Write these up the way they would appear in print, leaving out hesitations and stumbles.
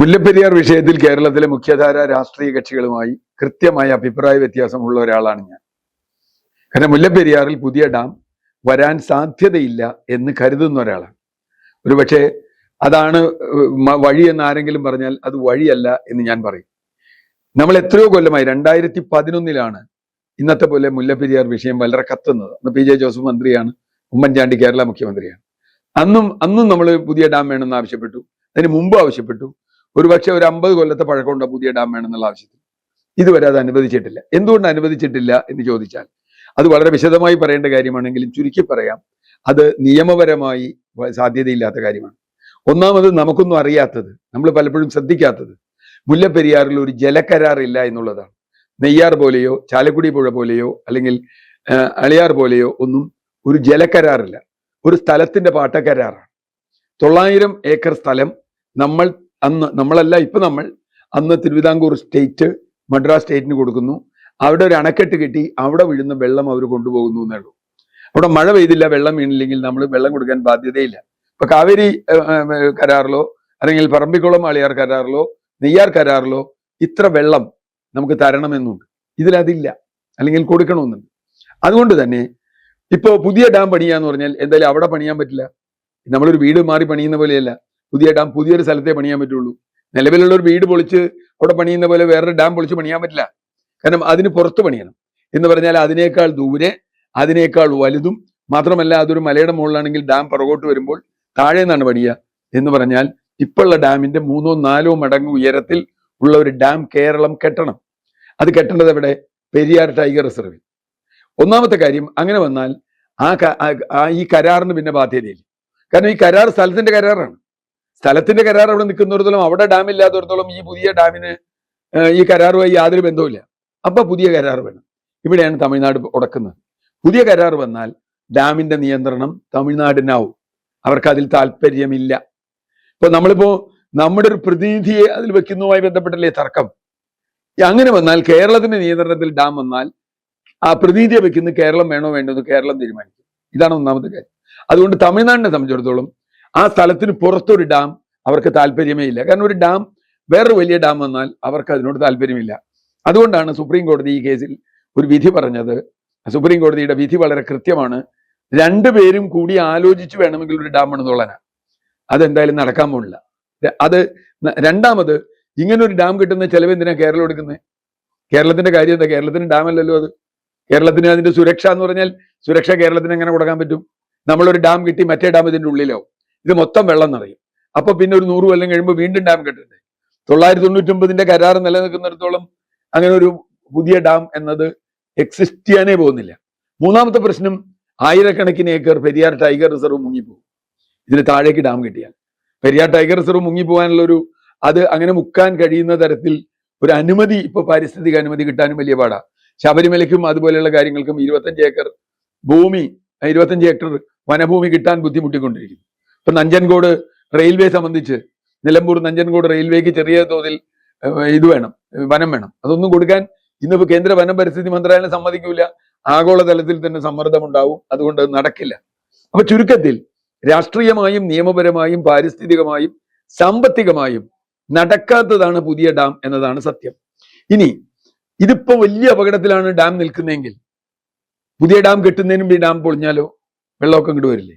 മുല്ലപ്പെരിയാർ വിഷയത്തിൽ കേരളത്തിലെ മുഖ്യധാര രാഷ്ട്രീയ കക്ഷികളുമായി കൃത്യമായ അഭിപ്രായ വ്യത്യാസമുള്ള ഒരാളാണ് ഞാൻ. കാരണം മുല്ലപ്പെരിയാറിൽ പുതിയ ഡാം വരാൻ സാധ്യതയില്ല എന്ന് കരുതുന്ന ഒരാളാണ്. ഒരുപക്ഷെ അതാണ് വഴി എന്ന് ആരെങ്കിലും പറഞ്ഞാൽ അത് വഴിയല്ല എന്ന് ഞാൻ പറയും. നമ്മൾ എത്രയോ കൊല്ലമായി 2011 ഇന്നത്തെ പോലെ മുല്ലപ്പെരിയാർ വിഷയം വളരെ കത്തുന്നത്. അന്ന് പി ജെ ജോസഫ് മന്ത്രിയാണ്, ഉമ്മൻചാണ്ടി കേരള മുഖ്യമന്ത്രിയാണ്. അന്നും നമ്മൾ പുതിയ ഡാം വേണമെന്ന് ആവശ്യപ്പെട്ടു. അതിന് മുമ്പ് ആവശ്യപ്പെട്ടു. ഒരുപക്ഷെ ഒരു 50 കൊല്ലത്തെ പഴക്കമുണ്ട് പുതിയ ഡാം വേണമെന്നുള്ള ആവശ്യത്തിൽ. ഇതുവരെ അത് അനുവദിച്ചിട്ടില്ല. എന്തുകൊണ്ട് അനുവദിച്ചിട്ടില്ല എന്ന് ചോദിച്ചാൽ അത് വളരെ വിശദമായി പറയേണ്ട കാര്യമാണെങ്കിലും ചുരുക്കി പറയാം, അത് നിയമപരമായി സാധ്യതയില്ലാത്ത കാര്യമാണ്. ഒന്നാമത് നമുക്കൊന്നും അറിയാത്തത്, നമ്മൾ പലപ്പോഴും ശ്രദ്ധിക്കാത്തത്, മുല്ലപ്പെരിയാറിൽ ഒരു ജലക്കരാറില്ല എന്നുള്ളതാണ്. നെയ്യാർ പോലെയോ ചാലക്കുടി പുഴ പോലെയോ അല്ലെങ്കിൽ അളിയാർ പോലെയോ ഒന്നും ഒരു ജലക്കരാറില്ല. ഒരു സ്ഥലത്തിന്റെ പാട്ടക്കരാറാണ്. 900 ഏക്കർ സ്ഥലം അന്ന് തിരുവിതാംകൂർ സ്റ്റേറ്റ് മദ്രാസ് സ്റ്റേറ്റിന് കൊടുക്കുന്നു. അവിടെ ഒരു അണക്കെട്ട് കെട്ടി അവിടെ വീഴുന്ന വെള്ളം അവർ കൊണ്ടുപോകുന്നു എന്നേ ഉള്ളൂ. അവിടെ മഴ പെയ്തില്ല, വെള്ളം വീണില്ലെങ്കിൽ നമ്മൾ വെള്ളം കൊടുക്കാൻ ബാധ്യതയില്ല. ഇപ്പൊ കാവേരി കരാറിലോ അല്ലെങ്കിൽ പറമ്പിക്കുളം അളിയാർ കരാറിലോ നെയ്യാർ കരാറിലോ ഇത്ര വെള്ളം നമുക്ക് തരണമെന്നുണ്ട്. ഇതിലതില്ല, അല്ലെങ്കിൽ കൊടുക്കണമെന്നുണ്ട്. അതുകൊണ്ട് തന്നെ ഇപ്പോ പുതിയ ഡാം പണിയാന്ന് പറഞ്ഞാൽ എന്തായാലും അവിടെ പണിയാൻ പറ്റില്ല. നമ്മളൊരു വീട് മാറി പണിയുന്ന പോലെയല്ല. പുതിയ ഡാം പുതിയൊരു സ്ഥലത്തേ പണിയാൻ പറ്റുള്ളൂ. നിലവിലുള്ള ഒരു വീട് പൊളിച്ച് അവിടെ പണിയുന്ന പോലെ വേറൊരു ഡാം പൊളിച്ച് പണിയാൻ പറ്റില്ല. കാരണം അതിന് പുറത്ത് പണിയണം എന്ന് പറഞ്ഞാൽ അതിനേക്കാൾ ദൂരെ, അതിനേക്കാൾ വലുതും, മാത്രമല്ല അതൊരു മലയുടെ മുകളിലാണെങ്കിൽ ഡാം പുറകോട്ട് വരുമ്പോൾ താഴെ നിന്നാണ് പണിയുക. എന്ന് പറഞ്ഞാൽ ഇപ്പോഴുള്ള ഡാമിന്റെ 3-4 മടങ്ങ് ഉയരത്തിൽ ഉള്ള ഒരു ഡാം കേരളം കെട്ടണം. അത് കെട്ടേണ്ടത് എവിടെ? പെരിയാർ ടൈഗർ റിസർവിൽ. ഒന്നാമത്തെ കാര്യം, അങ്ങനെ വന്നാൽ ഈ കരാറിന് പിന്നെ ബാധ്യതയില്ല. കാരണം ഈ കരാർ സ്ഥലത്തിന്റെ കരാറാണ്. സ്ഥലത്തിന്റെ കരാർ അവിടെ നിൽക്കുന്നിടത്തോളം, അവിടെ ഡാം ഇല്ലാത്തടത്തോളം ഈ പുതിയ ഡാമിന് ഈ കരാറുമായി യാതൊരു ബന്ധവുമില്ല. അപ്പൊ പുതിയ കരാർ വേണം. ഇവിടെയാണ് തമിഴ്നാട് ഉടക്കുന്നത്. പുതിയ കരാർ വന്നാൽ ഡാമിന്റെ നിയന്ത്രണം തമിഴ്നാടിനാവും. അവർക്ക് അതിൽ താല്പര്യമില്ല. ഇപ്പൊ നമ്മുടെ ഒരു പ്രതിനിധിയെ അതിൽ വെക്കുന്നതുമായി ബന്ധപ്പെട്ടല്ലേ തർക്കം. അങ്ങനെ വന്നാൽ കേരളത്തിന്റെ നിയന്ത്രണത്തിൽ ഡാം വന്നാൽ ആ പ്രതിനിധിയെ വെക്കുന്ന കേരളം വേണോ വേണ്ടോ എന്ന് കേരളം തീരുമാനിക്കും. ഇതാണ് ഒന്നാമത്തെ കാര്യം. അതുകൊണ്ട് തമിഴ്നാടിനെ സംബന്ധിച്ചിടത്തോളം ആ സ്ഥലത്തിന് പുറത്തൊരു ഡാം അവർക്ക് താല്പര്യമേ ഇല്ല. കാരണം ഒരു ഡാം, വേറൊരു വലിയ ഡാം വന്നാൽ അവർക്ക് അതിനോട് താല്പര്യമില്ല. അതുകൊണ്ടാണ് സുപ്രീം കോടതി ഈ കേസിൽ ഒരു വിധി പറഞ്ഞത്. സുപ്രീം കോടതിയുടെ വിധി വളരെ കൃത്യമാണ്. 2 പേരും കൂടി ആലോചിച്ച് വേണമെങ്കിൽ ഒരു ഡാം പണിതോളാനാ. അതെന്തായാലും നടക്കാൻ പോണില്ല. രണ്ടാമത്, ഇങ്ങനെ ഒരു ഡാം കിട്ടുന്ന ചെലവ് എന്തിനാ കേരളം എടുക്കുന്നത്? കേരളത്തിന്റെ കാര്യം എന്താ? കേരളത്തിന് ഡാം അല്ലല്ലോ അത്. കേരളത്തിന് അതിന്റെ സുരക്ഷ എന്ന് പറഞ്ഞാൽ, സുരക്ഷ കേരളത്തിന് എങ്ങനെ കൊടുക്കാൻ പറ്റും? നമ്മളൊരു ഡാം കിട്ടി, മറ്റേ ഡാം ഇതിന്റെ ഉള്ളിലാവും. ഇത് മൊത്തം വെള്ളം നിറയും. അപ്പൊ പിന്നെ ഒരു 100 കൊല്ലം കഴിയുമ്പോൾ വീണ്ടും ഡാം കെട്ടണ്ടേ? 999 കരാർ നിലനിൽക്കുന്നിടത്തോളം അങ്ങനെ ഒരു പുതിയ ഡാം എന്നത് എക്സിസ്റ്റ് ചെയ്യാനേ പോകുന്നില്ല. മൂന്നാമത്തെ പ്രശ്നം, 1000കണക്കിന് ഏക്കർ പെരിയാർ ടൈഗർ റിസർവ് മുങ്ങിപ്പോകും. ഇതിന് താഴേക്ക് ഡാം കിട്ടിയാൽ പെരിയാർ ടൈഗർ റിസർവ് മുങ്ങിപ്പോകാനുള്ള അത് അങ്ങനെ മുക്കാൻ കഴിയുന്ന തരത്തിൽ ഒരു അനുമതി, ഇപ്പൊ പാരിസ്ഥിതിക അനുമതി കിട്ടാനും വലിയ പാടാ. ശബരിമലയ്ക്കും അതുപോലെയുള്ള കാര്യങ്ങൾക്കും 25 ഏക്കർ ഭൂമി, 25 ഹെക്ടർ വനഭൂമി കിട്ടാൻ ബുദ്ധിമുട്ടിക്കൊണ്ടിരിക്കുന്നു. ഇപ്പൊ നഞ്ചൻകോട് റെയിൽവേ സംബന്ധിച്ച്, നിലമ്പൂർ നഞ്ചൻകോട് റെയിൽവേക്ക് ചെറിയ തോതിൽ വനം വേണം. അതൊന്നും കൊടുക്കാൻ ഇന്നിപ്പോ കേന്ദ്ര വനം പരിസ്ഥിതി മന്ത്രാലയം സമ്മതിക്കൂല. ആഗോളതലത്തിൽ തന്നെ സമ്മർദ്ദമുണ്ടാവും. അതുകൊണ്ട് നടക്കില്ല. അപ്പൊ ചുരുക്കത്തിൽ, രാഷ്ട്രീയമായും നിയമപരമായും പാരിസ്ഥിതികമായും സാമ്പത്തികമായും നടക്കാത്തതാണ് പുതിയ ഡാം എന്നതാണ് സത്യം. ഇനി ഇതിപ്പോ വലിയ അപകടത്തിലാണ് ഡാം നിൽക്കുന്നതെങ്കിൽ, പുതിയ ഡാം കെട്ടുന്നതിനും ഈ ഡാം പൊളിഞ്ഞാലോ വെള്ളമൊക്കെ ഇങ്ങോട്ട് വരില്ലേ?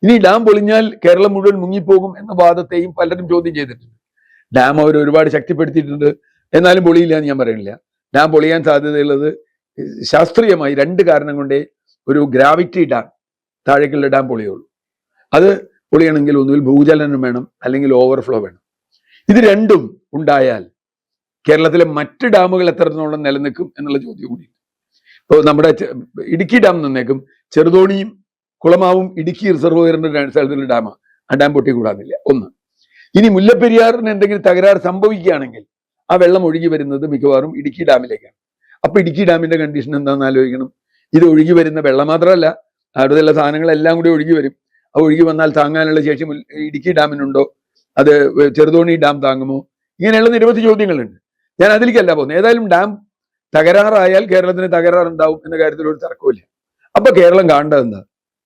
ഇനി ഡാം പൊളിഞ്ഞാൽ കേരളം മുഴുവൻ മുങ്ങിപ്പോകും എന്ന വാദത്തെയും പലരും ചോദ്യം ചെയ്തിട്ടുണ്ട്. ഡാം അവർ ഒരുപാട് ശക്തിപ്പെടുത്തിയിട്ടുണ്ട്, എന്നാലും പൊളിയില്ല എന്ന് ഞാൻ പറയുന്നില്ല. ഡാം പൊളിയാൻ സാധ്യതയുള്ളത് ശാസ്ത്രീയമായി 2 കാരണം കൊണ്ടേ ഒരു ഗ്രാവിറ്റി ഡാം, താഴേക്കുള്ള ഡാം പൊളിയുള്ളൂ. അത് പൊളിയണമെങ്കിൽ ഒന്നുകിൽ ഭൂചലനം വേണം, അല്ലെങ്കിൽ ഓവർഫ്ലോ വേണം. ഇത് രണ്ടും ഉണ്ടായാൽ കേരളത്തിലെ മറ്റ് ഡാമുകൾ എത്രത്തോളം നിലനിൽക്കും എന്നുള്ള ചോദ്യം കൂടി. ഇപ്പോൾ നമ്മുടെ ഇടുക്കി ഡാം നിന്നേക്കും. ചെറുതോണിയും കുളമാവും ഇടുക്കി റിസർവോയറിന്റെ സ്ഥലത്തുള്ള ഡാമാണ്. ആ ഡാം പൊട്ടിക്കൂടാന്നില്ല. ഒന്ന്. ഇനി മുല്ലപ്പെരിയാറിന് എന്തെങ്കിലും തകരാറ് സംഭവിക്കുകയാണെങ്കിൽ ആ വെള്ളം ഒഴുകി വരുന്നത് മിക്കവാറും ഇടുക്കി ഡാമിലേക്കാണ്. അപ്പൊ ഇടുക്കി ഡാമിന്റെ കണ്ടീഷൻ എന്താണെന്ന് ആലോചിക്കണം. ഇത് ഒഴുകി വരുന്ന വെള്ളം മാത്രമല്ല, അവിടെയുള്ള സാധനങ്ങളെല്ലാം കൂടി ഒഴുകി വരും. ആ ഒഴുകി വന്നാൽ താങ്ങാനുള്ള ശേഷി ഇടുക്കി ഡാമിനുണ്ടോ? അത് ചെറുതോണി ഡാം താങ്ങുമോ? ഇങ്ങനെയുള്ള നിരവധി ചോദ്യങ്ങളുണ്ട്. ഞാൻ അതിലേക്കല്ല പോകുന്നത്. ഏതായാലും ഡാം തകരാറായാൽ കേരളത്തിന് തകരാറുണ്ടാവും എന്ന കാര്യത്തിൽ ഒരു തർക്കമില്ല. അപ്പൊ കേരളം കാണേണ്ടത് എന്താ?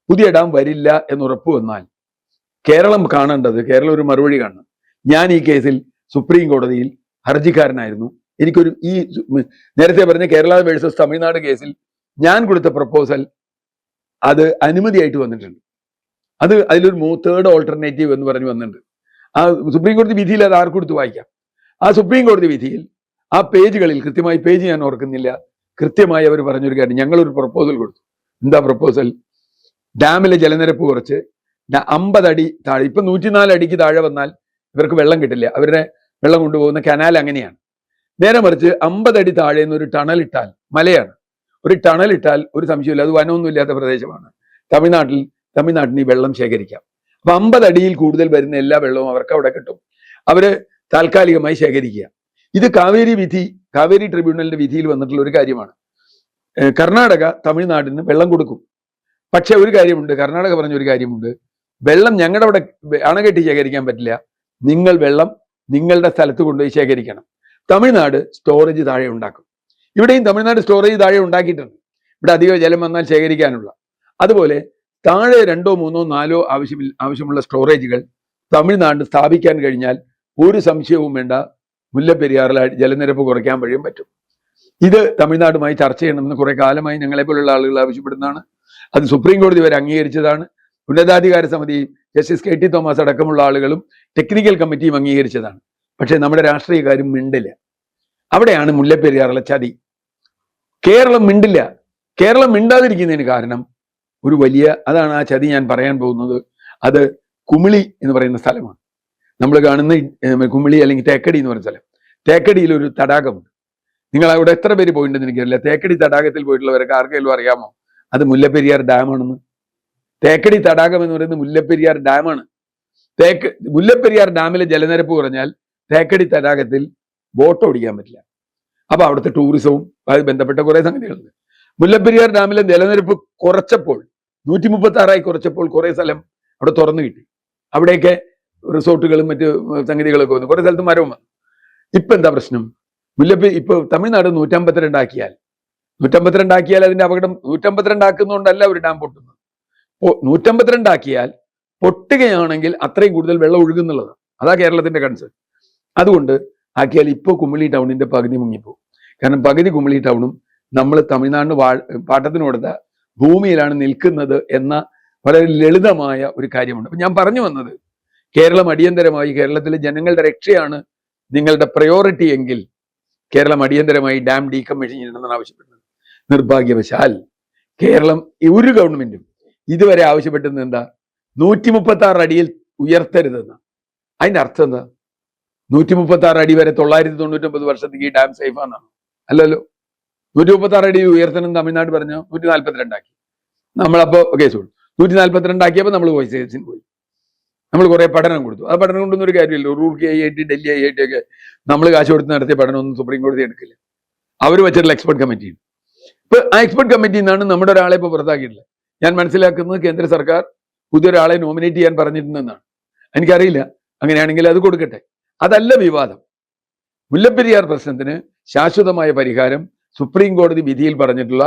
പുതിയ ഡാം വരില്ല എന്ന് ഉറപ്പ് വന്നാൽ കേരളം കാണേണ്ടത്, കേരളം ഒരു മറുപടി കാണണം. ഞാൻ ഈ കേസിൽ സുപ്രീം കോടതിയിൽ ഹർജിക്കാരനായിരുന്നു. എനിക്കൊരു നേരത്തെ പറഞ്ഞ കേരള വേഴ്സസ് തമിഴ്നാട് കേസിൽ ഞാൻ കൊടുത്ത പ്രപ്പോസൽ അത് അനുമതിയായിട്ട് വന്നിട്ടുണ്ട്. അതിലൊരു തേർഡ് ഓൾട്ടർനേറ്റീവ് എന്ന് പറഞ്ഞ് വന്നിട്ടുണ്ട്. ആ സുപ്രീം കോടതി വിധിയിൽ അത് ആർക്ക് കൊടുത്ത് വായിക്കാം. ആ സുപ്രീം കോടതി വിധിയിൽ ആ പേജുകളിൽ, കൃത്യമായി പേജ് ഞാൻ ഓർക്കുന്നില്ല, കൃത്യമായി അവർ പറഞ്ഞൊരു കാര്യം, ഞങ്ങളൊരു പ്രപ്പോസൽ കൊടുത്തു. എന്താ പ്രപ്പോസൽ? ഡാമിലെ ജലനിരപ്പ് കുറച്ച് 50 അടി താഴെ, ഇപ്പൊ 104 അടിക്ക് താഴെ വന്നാൽ ഇവർക്ക് വെള്ളം കിട്ടില്ല. അവരുടെ വെള്ളം കൊണ്ടുപോകുന്ന കനാൽ അങ്ങനെയാണ്. നേരെ മറിച്ച് 50 അടി താഴെ നിന്ന് ഒരു ടണൽ ഇട്ടാൽ, മലയാണ്, ഒരു ടണൽ ഇട്ടാൽ ഒരു സംശയമില്ല, അത് വനമൊന്നും ഇല്ലാത്ത പ്രദേശമാണ്, തമിഴ്നാട്ടിന് ഈ വെള്ളം ശേഖരിക്കാം. അപ്പൊ 50 അടിയിൽ കൂടുതൽ വരുന്ന എല്ലാ വെള്ളവും അവർക്ക് അവിടെ കിട്ടും. അവര് താൽക്കാലികമായി ശേഖരിക്കുക. ഇത് കാവേരി ട്രിബ്യൂണലിന്റെ വിധിയിൽ വന്നിട്ടുള്ള ഒരു കാര്യമാണ്. കർണാടക തമിഴ്നാടിന് വെള്ളം കൊടുക്കും. പക്ഷെ ഒരു കാര്യമുണ്ട്, കർണാടക പറഞ്ഞ ഒരു കാര്യമുണ്ട്, വെള്ളം ഞങ്ങളുടെ അവിടെ അണകെട്ടി ശേഖരിക്കാൻ പറ്റില്ല, നിങ്ങൾ വെള്ളം നിങ്ങളുടെ സ്ഥലത്ത് കൊണ്ടുപോയി ശേഖരിക്കണം. തമിഴ്നാട് സ്റ്റോറേജ് താഴെ ഉണ്ടാക്കും. ഇവിടെയും തമിഴ്നാട് സ്റ്റോറേജ് താഴെ ഉണ്ടാക്കിയിട്ടുണ്ട്, ഇവിടെ അധികം ജലം വന്നാൽ ശേഖരിക്കാനുള്ള. അതുപോലെ താഴെ 2, 3, 4 ആവശ്യമുള്ള സ്റ്റോറേജുകൾ തമിഴ്നാട് സ്ഥാപിക്കാൻ കഴിഞ്ഞാൽ ഒരു സംശയവും വേണ്ട, മുല്ലപ്പെരിയാറിൽ ജലനിരപ്പ് കുറയ്ക്കാൻ വഴിയും പറ്റും. ഇത് തമിഴ്നാടുമായി ചർച്ച ചെയ്യണമെന്ന് കുറെ കാലമായി ഞങ്ങളെ പോലുള്ള ആളുകൾ ആവശ്യപ്പെടുന്നതാണ്. അത് സുപ്രീം കോടതി വരെ അംഗീകരിച്ചതാണ്. ഉന്നതാധികാര സമിതി ജസ്റ്റിസ് KT തോമസ് അടക്കമുള്ള ആളുകളും ടെക്നിക്കൽ കമ്മിറ്റിയും അംഗീകരിച്ചതാണ്. പക്ഷെ നമ്മുടെ രാഷ്ട്രീയക്കാരും മിണ്ടില്ല. അവിടെയാണ് മുല്ലപ്പെരിയാറിലെ ചതി. കേരളം മിണ്ടില്ല. കേരളം മിണ്ടാതിരിക്കുന്നതിന് കാരണം അതാണ് ആ ചതി ഞാൻ പറയാൻ പോകുന്നത്. അത് കുമിളി എന്ന് പറയുന്ന സ്ഥലമാണ്. നമ്മൾ കാണുന്ന കുമിളി അല്ലെങ്കിൽ തേക്കടി എന്ന് പറയുന്ന സ്ഥലം. തേക്കടിയിൽ ഒരു തടാകമുണ്ട്. നിങ്ങൾ അവിടെ എത്ര പേര് പോയിട്ടുണ്ടെന്ന് എനിക്കറിയില്ല. തേക്കടി തടാകത്തിൽ പോയിട്ടുള്ളവർക്ക് ആർക്കെങ്കിലും അറിയാമോ അത് മുല്ലപ്പെരിയാർ ഡാമാണെന്ന്? തേക്കടി തടാകം എന്ന് പറയുന്നത് മുല്ലപ്പെരിയാർ ഡാമാണ്. മുല്ലപ്പെരിയാർ ഡാമിലെ ജലനിരപ്പ് കുറഞ്ഞാൽ തേക്കടി തടാകത്തിൽ ബോട്ട് ഓടിക്കാൻ പറ്റില്ല. അപ്പൊ അവിടുത്തെ ടൂറിസവും അത് ബന്ധപ്പെട്ട കുറെ സംഗതികളുണ്ട്. മുല്ലപ്പെരിയാർ ഡാമിലെ ജലനിരപ്പ് കുറച്ചപ്പോൾ 136 കുറച്ചപ്പോൾ കുറെ സ്ഥലം അവിടെ തുറന്നു കിട്ടി. അവിടെയൊക്കെ റിസോർട്ടുകളും മറ്റ് സംഗതികളൊക്കെ വന്നു. കുറെ സ്ഥലത്ത് മരവും വന്നു. ഇപ്പൊ എന്താ പ്രശ്നം? ഇപ്പൊ തമിഴ്നാട് 152 ആക്കിയാൽ അതിന്റെ അപകടം 152 ആക്കുന്നതുകൊണ്ടല്ല ഒരു ഡാം പൊട്ടുന്നത്. 152 ആക്കിയാൽ പൊട്ടുകയാണെങ്കിൽ അത്രയും കൂടുതൽ വെള്ളം ഒഴുകുന്നുള്ളതാണ്. അതാ കേരളത്തിന്റെ കൺസേൺ. അതുകൊണ്ട് ആക്കിയാൽ ഇപ്പോൾ കുമിളി ടൗണിന്റെ പകുതി മുങ്ങിപ്പോകും. കാരണം പകുതി കുമിളി ടൗണും നമ്മൾ തമിഴ്നാടിന് പാട്ടത്തിന് കൊടുത്ത ഭൂമിയിലാണ് നിൽക്കുന്നത് എന്ന വളരെ ലളിതമായ ഒരു കാര്യമുണ്ട്. അപ്പൊ ഞാൻ പറഞ്ഞു വന്നത്, കേരളം അടിയന്തരമായി, കേരളത്തിലെ ജനങ്ങളുടെ രക്ഷയാണ് നിങ്ങളുടെ പ്രയോറിറ്റി എങ്കിൽ കേരളം അടിയന്തരമായി ഡാം ഡീകമ്മീഷൻ ചെയ്യണമെന്നാണ് ആവശ്യപ്പെടുന്നത്. നിർഭാഗ്യവശാൽ കേരളം ഒരു ഗവൺമെന്റും ഇതുവരെ ആവശ്യപ്പെട്ടത് എന്താ? 136 അടിയിൽ ഉയർത്തരുതെന്ന്. അതിന്റെ അർത്ഥം എന്താ? 136 അടി വരെ 999 വർഷത്തേക്ക് ഈ ഡാം സേഫ് ആണെന്നാണ്? അല്ലല്ലോ. 136 അടി ഉയർത്തണം തമിഴ്നാട് പറഞ്ഞു, 142 ആക്കി. നമ്മളപ്പോ കേസ് കൊടുത്തു. 142 ആക്കിയപ്പോൾ നമ്മൾ കേസിന് പോയി. നമ്മൾ കുറെ പഠനം കൊടുത്തു. ആ പഠനം കൊണ്ടൊന്നും ഒരു കാര്യമില്ല. റൂർക്കി IIT, ഡൽഹി IIT ഒക്കെ നമ്മൾ കാശ് കൊടുത്ത് നടത്തിയ പഠനമൊന്നും സുപ്രീം കോടതി എടുക്കില്ല. അവർ വെച്ചിട്ടുള്ള എക്സ്പെർട്ട് കമ്മിറ്റി. ഇപ്പൊ ആ എക്സ്പെർട്ട് കമ്മിറ്റിയിൽ നിന്നാണ് നമ്മുടെ ഒരാളെ ഇപ്പൊ പുറത്താക്കിയിട്ടില്ല. ഞാൻ മനസ്സിലാക്കുന്നത് കേന്ദ്ര സർക്കാർ പുതിയൊരാളെ നോമിനേറ്റ് ചെയ്യാൻ പറഞ്ഞിട്ടുണ്ടെന്നാണ്. എനിക്കറിയില്ല. അങ്ങനെയാണെങ്കിൽ അത് കൊടുക്കട്ടെ. അതല്ല വിവാദം. മുല്ലപ്പെരിയാർ പ്രശ്നത്തിന് ശാശ്വതമായ പരിഹാരം സുപ്രീം കോടതി വിധിയിൽ പറഞ്ഞിട്ടുള്ള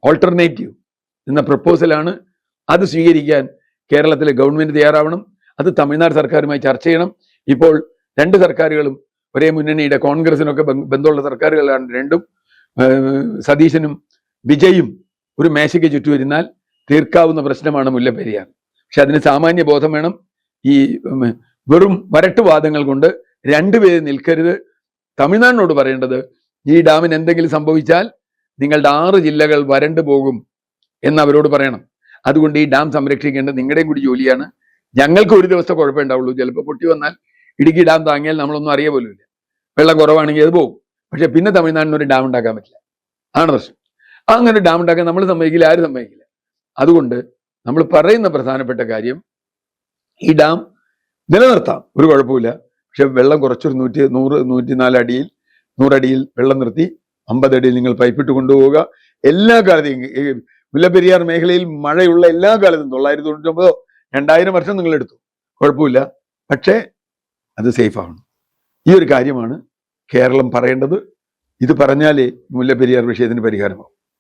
ഓൾട്ടർനേറ്റീവ് എന്ന പ്രപ്പോസലാണ്. അത് സ്വീകരിക്കാൻ കേരളത്തിലെ ഗവൺമെന്റ് തയ്യാറാവണം. അത് തമിഴ്നാട് സർക്കാരുമായി ചർച്ച ചെയ്യണം. ഇപ്പോൾ 2 സർക്കാരുകളും ഒരേ മുന്നണിയുടെ, കോൺഗ്രസിനൊക്കെ ബന്ധമുള്ള സർക്കാരുകളാണ് രണ്ടും. സതീശനും വിജയും ഒരു മേശയ്ക്ക് ചുറ്റുവരുന്നാൽ തീർക്കാവുന്ന പ്രശ്നമാണ് മുല്ലപ്പെരിയാർ. പക്ഷെ അതിന് സാമാന്യ ബോധം വേണം. ഈ വെറും വരട്ടുവാദങ്ങൾ കൊണ്ട് 2 പേര് നിൽക്കരുത്. തമിഴ്നാടിനോട് പറയേണ്ടത്, ഈ ഡാമിന് എന്തെങ്കിലും സംഭവിച്ചാൽ നിങ്ങളുടെ 6 ജില്ലകൾ വരണ്ടു പോകും എന്ന് അവരോട് പറയണം. അതുകൊണ്ട് ഈ ഡാം സംരക്ഷിക്കേണ്ടത് നിങ്ങളുടെയും കൂടി ജോലിയാണ്. ഞങ്ങൾക്ക് ഒരു ദിവസത്തെ കുഴപ്പമേ ഉണ്ടാവുള്ളൂ. ചിലപ്പോൾ പൊട്ടി വന്നാൽ ഇടുക്കി ഡാം താങ്ങിയാൽ നമ്മളൊന്നും അറിയ പോലും ഇല്ല. വെള്ളം കുറവാണെങ്കിൽ അത് പോകും. പക്ഷെ പിന്നെ തമിഴ്നാടിന് ഒരു ഡാം ഉണ്ടാക്കാൻ പറ്റില്ല. ആണ് പ്രശ്നം. അങ്ങനെ ഡാം ഉണ്ടാക്കാൻ നമ്മൾ സമ്മതിക്കില്ല, ആരും സമ്മതിക്കില്ല. അതുകൊണ്ട് നമ്മൾ പറയുന്ന പ്രധാനപ്പെട്ട കാര്യം, ഈ ഡാം നിലനിർത്താം, ഒരു കുഴപ്പമില്ല. പക്ഷെ വെള്ളം കുറച്ചൊരു 104 അടിയിൽ 100 അടിയിൽ വെള്ളം നിർത്തി 50 അടിയിൽ നിങ്ങൾ പൈപ്പിട്ട് കൊണ്ടുപോവുക. എല്ലാ കാലത്തെയും മുല്ലപ്പെരിയാർ മേഖലയിൽ മഴയുള്ള എല്ലാ കാലത്തും 999 2000 വർഷം നിങ്ങൾ എടുത്തു, കുഴപ്പമില്ല. പക്ഷേ അത് സേഫ് ആവണം. ഈ ഒരു കാര്യമാണ് കേരളം പറയേണ്ടത്. ഇത് പറഞ്ഞാലേ മുല്ലപ്പെരിയാർ വിഷയത്തിന് പരിഹാരമാവും.